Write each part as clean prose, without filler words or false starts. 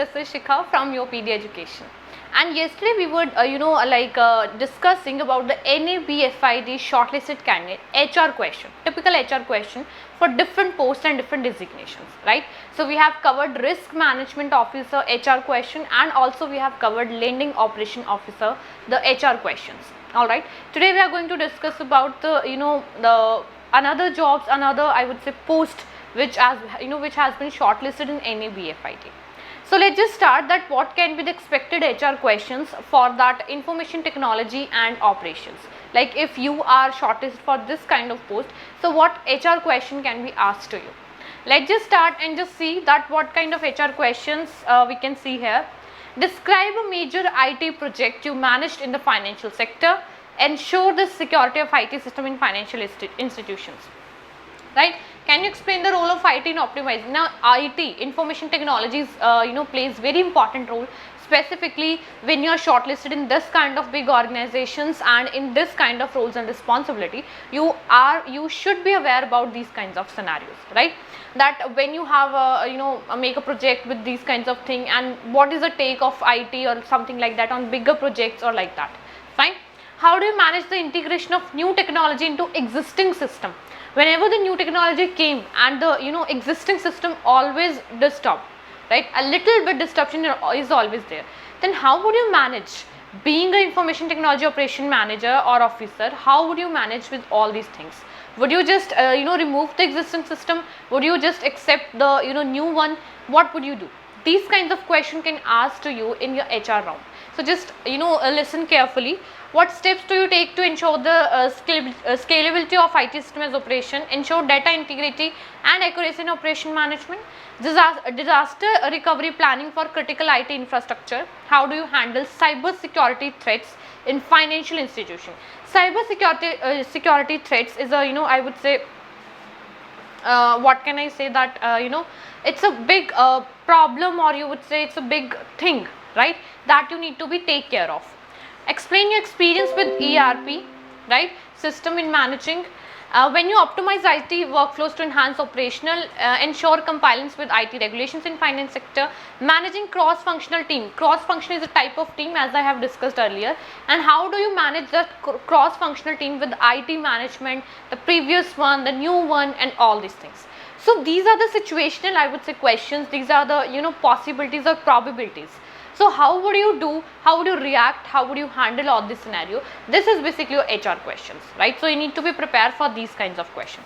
this is Shikha from YourPedia Education. And yesterday we were discussing about the NaBFID shortlisted candidate HR question, typical HR question for different posts and different designations, right? So we have covered risk management officer HR question, and also we have covered lending operation officer, the HR questions. All right, today we are going to discuss about the another jobs, another, I would say, post which has been shortlisted in NaBFID. So let's just start that what can be the expected HR questions for that information technology and operations. Like if you are shortlisted for this kind of post, so what HR question can be asked to you? Let's just start and just see that what kind of HR questions we can see here. Describe a major IT project you managed in the financial sector. Ensure the security of IT system in financial institutions. Right? Can you explain the role of IT in optimizing? Now, IT, information technologies, plays very important role, specifically when you are shortlisted in this kind of big organizations and in this kind of roles and responsibility. You should be aware about these kinds of scenarios, right? That when you have make a project with these kinds of thing, and what is the take of IT or something like that on bigger projects or like that. Fine. How do you manage the integration of new technology into existing system? Whenever the new technology came and the existing system always disturbed, right? A little bit disruption is always there. Then how would you manage? Being an information technology operation manager or officer, how would you manage with all these things? Would you just remove the existing system? Would you just accept the new one? What would you do? These kinds of questions can ask to you in your HR round. So just listen carefully. What steps do you take to ensure the scalability of IT system as operation, ensure data integrity and accuracy in operation management, disaster recovery planning for critical IT infrastructure? How do you handle cyber security threats in financial institution? Cyber security threats is a I would say what can I say that it's a big problem, or you would say it's a big thing, right, that you need to be take care of. Explain your experience with ERP, right, system in managing. When you optimize IT workflows to enhance operational, ensure compliance with IT regulations in finance sector, managing cross-functional team. Cross-function is a type of team, as I have discussed earlier, and how do you manage the cross-functional team with IT management, the previous one, the new one, and all these things. So these are the situational, I would say, questions. These are the possibilities or probabilities. So how would you do, how would you react, how would you handle all this scenario? This is basically your HR questions, right? So you need to be prepared for these kinds of questions.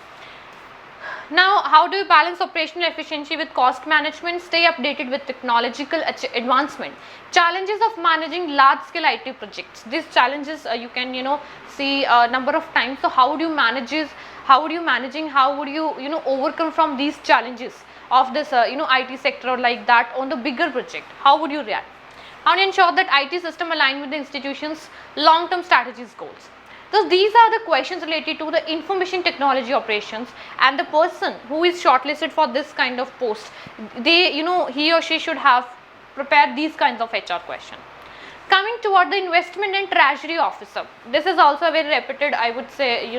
Now, how do you balance operational efficiency with cost management? Stay updated with technological advancement. Challenges of managing large scale IT projects. These challenges you can see a number of times. So how would you manage this? How would you managing? How would you overcome from these challenges of this IT sector or like that on the bigger project? How would you react? How to ensure that IT system align with the institution's long-term strategies goals. So these are the questions related to the information technology operations, and the person who is shortlisted for this kind of post, they he or she should have prepared these kinds of HR questions. Coming toward the investment and treasury officer, this is also a very repeated, I would say,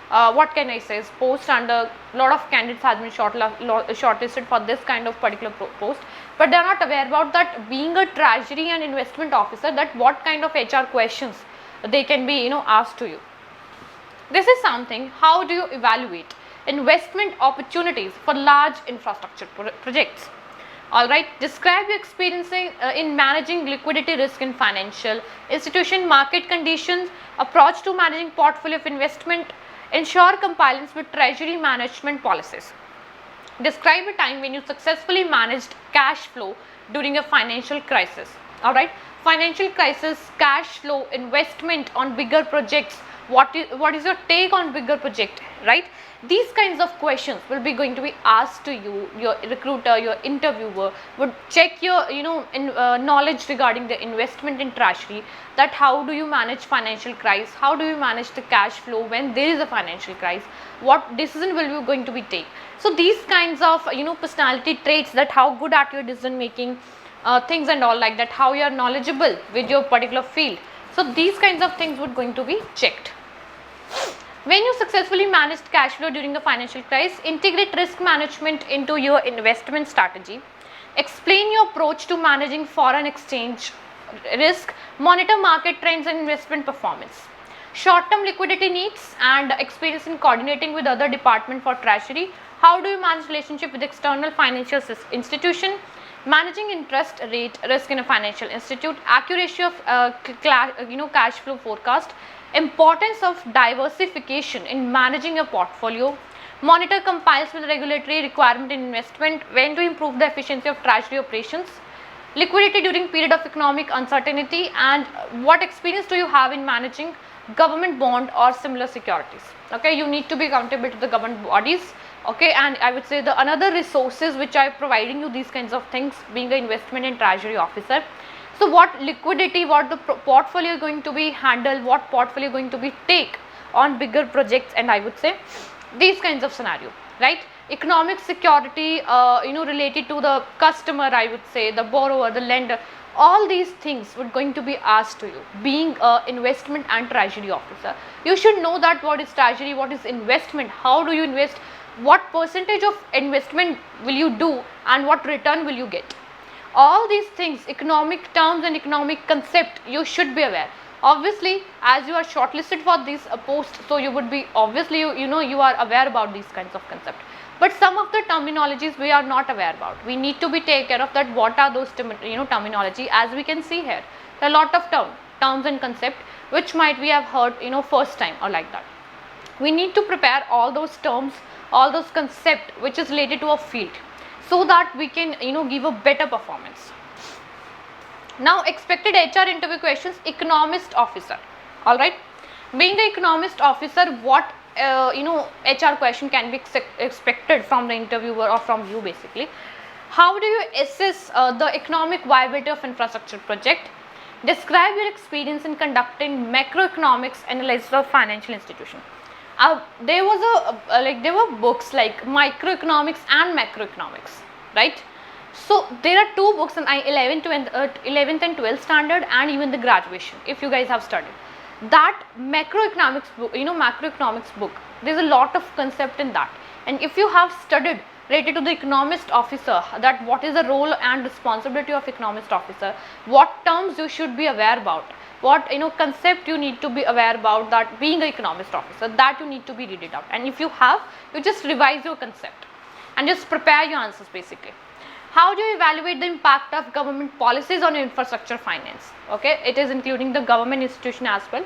what can I say, is post, and a lot of candidates have been shortlisted for this kind of particular post, but they are not aware about that being a treasury and investment officer, that what kind of HR questions they can be asked to you. This is something, how do you evaluate investment opportunities for large infrastructure projects? Alright, describe your experience in managing liquidity risk in financial institution, market conditions, approach to managing portfolio of investment, ensure compliance with treasury management policies. Describe a time when you successfully managed cash flow during a financial crisis. Alright, financial crisis, cash flow, investment on bigger projects. What is your take on bigger project, right? These kinds of questions will be going to be asked to you. Your recruiter, your interviewer would check your knowledge regarding the investment in treasury, that how do you manage financial crisis, how do you manage the cash flow when there is a financial crisis, what decision will you going to be take. So these kinds of personality traits, that how good at your decision making things and all like that, how you are knowledgeable with your particular field. So these kinds of things would going to be checked. When you successfully managed cash flow during the financial crisis, integrate risk management into your investment strategy. explain your approach to managing foreign exchange risk, monitor market trends and investment performance. Short-term liquidity needs and experience in coordinating with other department for treasury. How do you manage relationship with external financial institution? Managing interest rate risk in a financial institute. Accuracy of cash flow forecast. Importance of diversification in managing a portfolio. Monitor compliance with regulatory requirement in investment. When to improve the efficiency of treasury operations. Liquidity during period of economic uncertainty, and what experience do you have in managing government bond or similar securities. Okay, you need to be accountable to the government bodies. Okay, and I would say the another resources which I am providing you these kinds of things, being an investment and treasury officer. So what liquidity, what the portfolio going to be handled, what portfolio going to be take on bigger projects, and I would say these kinds of scenario, right? Economic security, related to the customer, I would say the borrower, the lender, all these things would going to be asked to you. Being a investment and treasury officer, you should know that what is treasury, what is investment, how do you invest, what percentage of investment will you do, and what return will you get. All these things, economic terms and economic concept, you should be aware. Obviously, as you are shortlisted for this post, so you would be obviously you are aware about these kinds of concepts. But some of the terminologies we are not aware about. We need to be take care of that. What are those terminology? As we can see here, there are a lot of terms and concept which might we have heard first time or like that. We need to prepare all those terms, all those concept which is related to a field, so that we can give a better performance. Now expected HR interview questions. Economist officer, all right. Being the economist officer, what HR question can be expected from the interviewer or from you basically. How do you assess the economic viability of infrastructure project? Describe your experience in conducting macroeconomics analysis of financial institution. There was there were books like microeconomics and macroeconomics, right? So there are two books in 11th and 12th standard, and even the graduation, if you guys have studied that macroeconomics book, macroeconomics book, there's a lot of concept in that. And if you have studied related to the economist officer, that what is the role and responsibility of economist officer, what terms you should be aware about, what concept you need to be aware about, that being an economist officer, that you need to be read it out. And if you have, you just revise your concept and just prepare your answers basically. How do you evaluate the impact of government policies on infrastructure finance? Okay, it is including the government institution as well.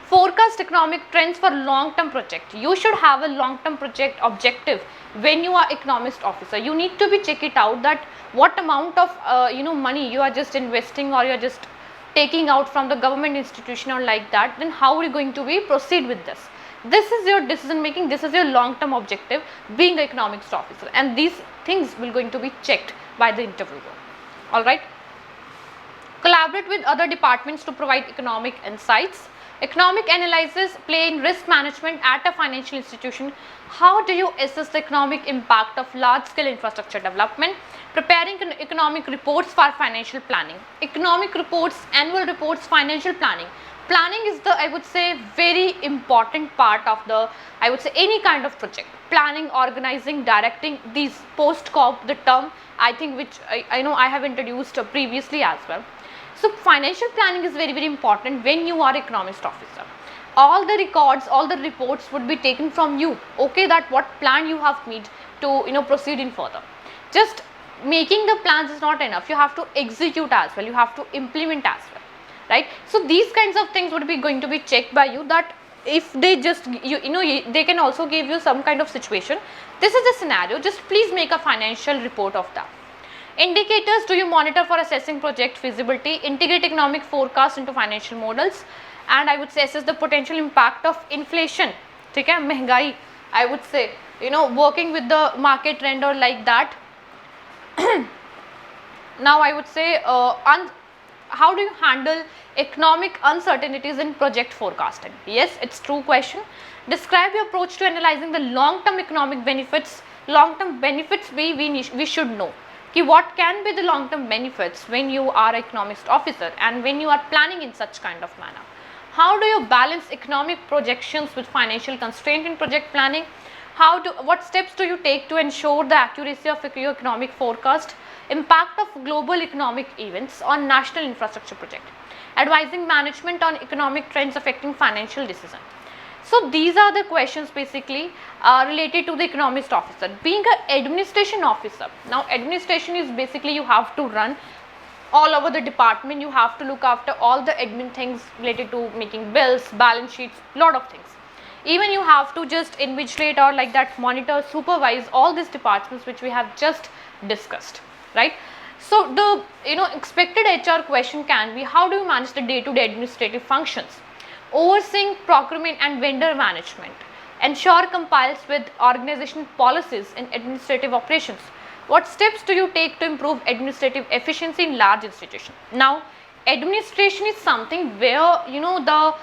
Forecast economic trends for long-term project. You should have a long-term project objective when you are economist officer. You need to be check it out that what amount of money you are just investing or you are just taking out from the government institution or like that. Then how are you going to be proceed with this? This is your decision making. This is your long-term objective being an economics officer, and these things will going to be checked by the interviewer. All right. Collaborate with other departments to provide economic insights. Economic analysis play in risk management at a financial institution. How do you assess the economic impact of large-scale infrastructure development? Preparing economic reports for financial planning. Economic reports, annual reports, financial planning. Planning is the, I would say, very important part of the, I would say, any kind of project. Planning, organizing, directing, these post-COP, the term, I think which I know I have introduced previously as well. So financial planning is very, very important when you are economist officer. All the records, all the reports would be taken from you. Okay, that what plan you have made to proceed in further. Just making the plans is not enough. You have to execute as well. You have to implement as well. Right. So these kinds of things would be going to be checked by you, that if they just they can also give you some kind of situation. This is the scenario. Just please make a financial report of that. Indicators do you monitor for assessing project feasibility? Integrate economic forecast into financial models, and I would say assess the potential impact of inflation. Okay, महंगाई, I would say working with the market trend or like that. Now I would say how do you handle economic uncertainties in project forecasting? Yes, it's true question. Describe your approach to analyzing the long-term economic benefits. Long-term benefits we should know. What can be the long-term benefits when you are an economist officer and when you are planning in such kind of manner? How do you balance economic projections with financial constraint in project planning? What steps do you take to ensure the accuracy of your economic forecast, impact of global economic events on national infrastructure project, advising management on economic trends affecting financial decision. So these are the questions basically related to the economist officer. Being an administration officer, now administration is basically you have to run all over the department, you have to look after all the admin things related to making bills, balance sheets, lot of things. Even you have to just invigilate or like that monitor, supervise all these departments which we have just discussed, right? So the expected HR question can be, how do you manage the day-to-day administrative functions, overseeing procurement and vendor management, ensure compliance with organization policies in administrative operations. What steps do you take to improve administrative efficiency in large institutions? Now, administration is something where the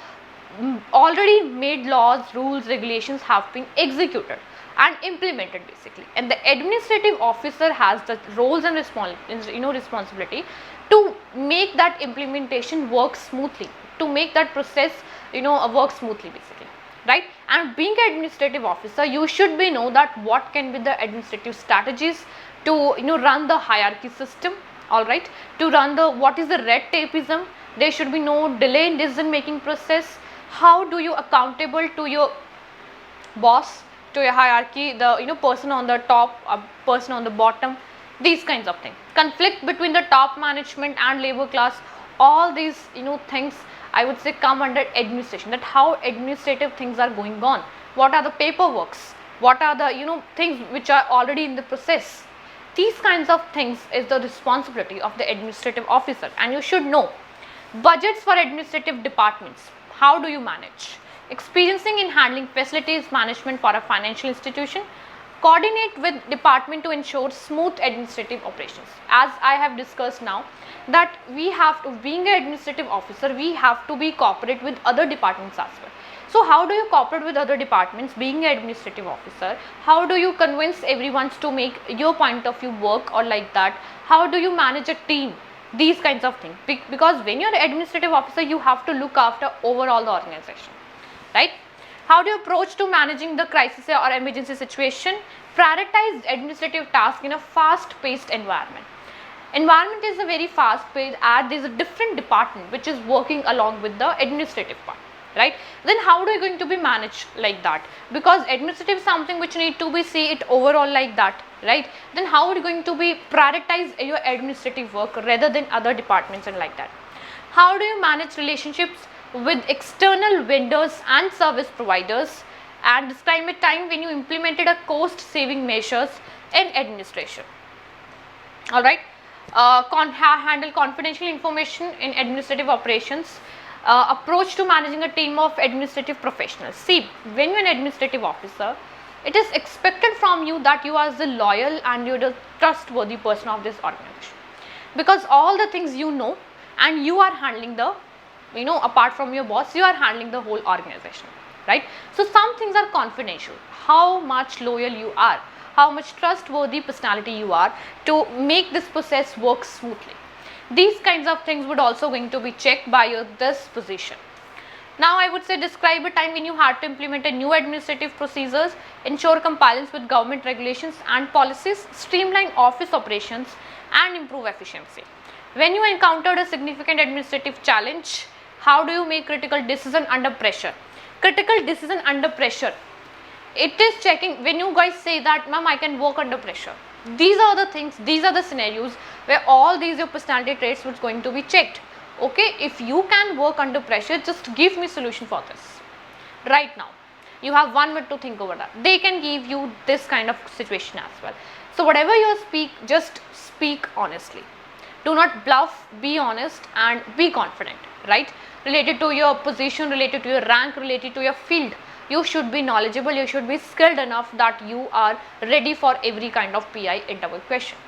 already made laws, rules, regulations have been executed and implemented basically, and the administrative officer has the roles and responsibility to make that implementation work smoothly, to make that process work smoothly basically, right? And being an administrative officer, you should know that what can be the administrative strategies to run the hierarchy system, all right, to run the what is the red tapeism. There should be no delay in decision making process. How do you accountable to your boss, to your hierarchy, the person on the top, person on the bottom, these kinds of things. Conflict between the top management and labor class, all these things I would say come under administration, that how administrative things are going on, what are the paperworks, what are the things which are already in the process. These kinds of things is the responsibility of the administrative officer, and you should know. Budgets for administrative departments, how do you manage? Experiencing in handling facilities management for a financial institution, coordinate with department to ensure smooth administrative operations. As I have discussed now, that we have to, being an administrative officer, we have to be cooperate with other departments as well. So how do you cooperate with other departments being an administrative officer? How do you convince everyone to make your point of view work or like that? How do you manage a team? These kinds of things, because when you're an administrative officer, you have to look after overall the organization, right? How do you approach to managing the crisis or emergency situation? Prioritize administrative tasks in a fast-paced environment. Environment is a very fast-paced, and there is a different department which is working along with the administrative part, right? Then how are you going to be managed like that? Because administrative is something which need to be see it overall like that, right? Then how are you going to be prioritize your administrative work rather than other departments and like that? How do you manage relationships with external vendors and service providers, and describe a time when you implemented a cost saving measures in administration, all right? Handle confidential information in administrative operations. Approach to managing a team of administrative professionals. See, when you're an administrative officer, it is expected from you that you are the loyal and you're the trustworthy person of this organization, because all the things and you are handling the apart from your boss, you are handling the whole organization, right? So some things are confidential, how much loyal you are, how much trustworthy personality you are to make this process work smoothly. These kinds of things would also going to be checked by this position. Now I would say describe a time when you had to implement a new administrative procedures, ensure compliance with government regulations and policies, streamline office operations and improve efficiency. When you encountered a significant administrative challenge, how do you make critical decision under pressure? Critical decision under pressure, it is checking when you guys say that ma'am I can work under pressure. These are the things, these are the scenarios where all these your personality traits was going to be checked. Okay, if you can work under pressure, just give me solution for this right now. You have 1 minute to think over that. They can give you this kind of situation as well. So whatever you speak, just speak honestly. Do not bluff, be honest and be confident, right? Related to your position, related to your rank, related to your field, you should be knowledgeable, you should be skilled enough that you are ready for every kind of PI interview question,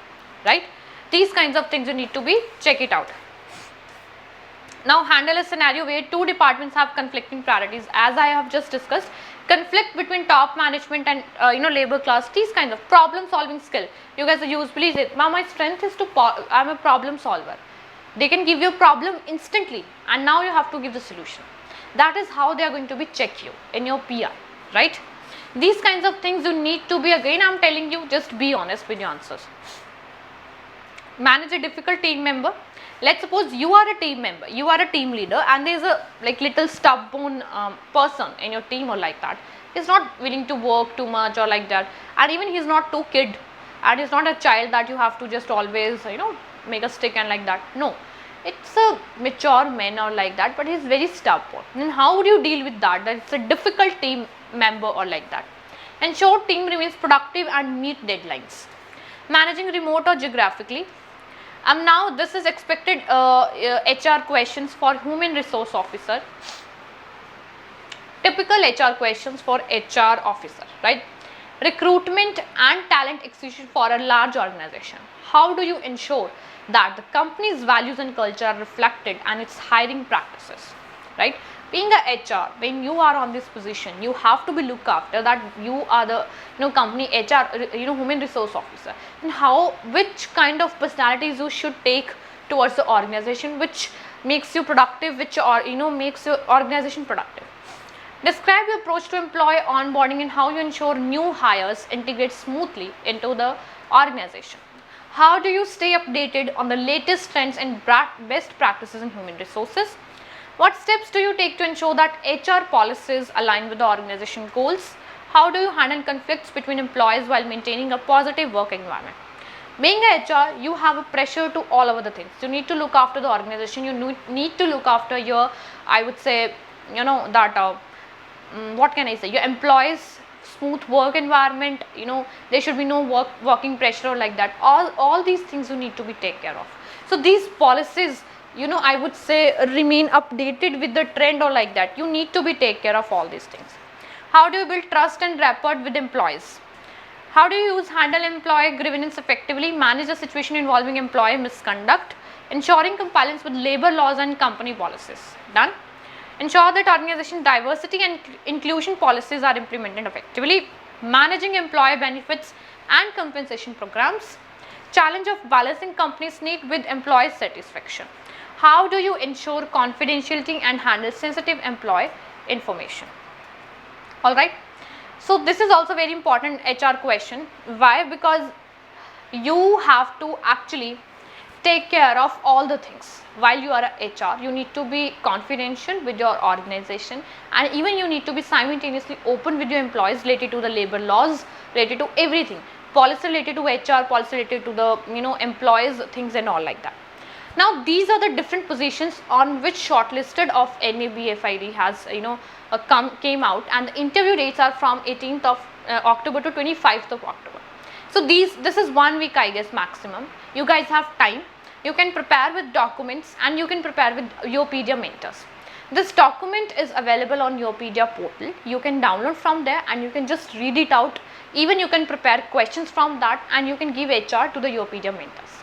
right? These kinds of things you need to be check it out. Now handle a scenario where two departments have conflicting priorities, as I have just discussed. Conflict between top management and labor class, these kinds of problem solving skill. You guys usually say, ma'am, my strength is I'm a problem solver. They can give you a problem instantly and now you have to give the solution. That is how they are going to be check you in your PI, right? These kinds of things you need to be, again I'm telling you, just be honest with your answers. Manage a difficult team member. Let's suppose you are a team member, you are a team leader, and there is a like little stubborn person in your team or like that. He's not willing to work too much or like that, and even he's not too kid, and he's not a child that you have to just always make a stick and like that. No, it's a mature man or like that, but he's very stubborn. Then how would you deal with that? That it's a difficult team member or like that. Ensure team remains productive and meet deadlines. Managing remote or geographically. Now this is expected HR questions for human resource officer. Typical HR questions for HR officer, right? Recruitment and talent acquisition for a large organization. How do you ensure that the company's values and culture are reflected and its hiring practices, right? Being a HR, when you are on this position, you have to be looked after that you are the company HR human resource officer, and which kind of personalities you should take towards the organization, which makes you productive, which makes your organization productive. Describe your approach to employee onboarding and how you ensure new hires integrate smoothly into the organization. How do you stay updated on the latest trends and best practices in human resources? What steps do you take to ensure that HR policies align with the organization goals? How do you handle conflicts between employees while maintaining a positive work environment? Being a HR, you have a pressure to all over the things. You need to look after the organization. You need to look after your, I would say, what can I say? Your employees, smooth work environment. There should be no working pressure or like that. All these things you need to be take care of. So these policies, I would say, remain updated with the trend or like that. You need to be take care of all these things. How do you build trust and rapport with employees? How do you handle employee grievance effectively? Manage a situation involving employee misconduct. Ensuring compliance with labor laws and company policies. Done. Ensure that organization diversity and inclusion policies are implemented effectively. Managing employee benefits and compensation programs. Challenge of balancing company's need with employee satisfaction. How do you ensure confidentiality and handle sensitive employee information? Alright. So this is also very important HR question. Why? Because you have to actually take care of all the things. While you are a HR, you need to be confidential with your organization, and even you need to be simultaneously open with your employees related to the labor laws, related to everything, policy related to HR, policy related to the employees things and all like that. Now these are the different positions on which shortlisted of NaBFID has came out, and the interview dates are from 18th of October to 25th of October. So this is 1 week, I guess, maximum. You guys have time. You can prepare with documents and you can prepare with YourPedia mentors. This document is available on YourPedia portal. You can download from there and you can just read it out. Even you can prepare questions from that and you can give HR to the YourPedia mentors.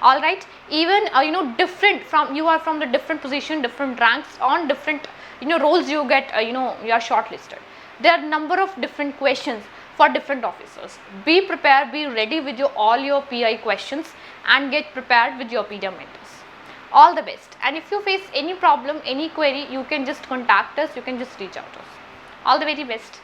Alright, even different from, you are from the different position, different ranks, on different roles you get, you are shortlisted. There are number of different questions for different officers. Be prepared, be ready with all your PI questions and get prepared with YourPedia mentors. All the best. And if you face any problem, any query, you can just contact us, you can just reach out to us. All the very best.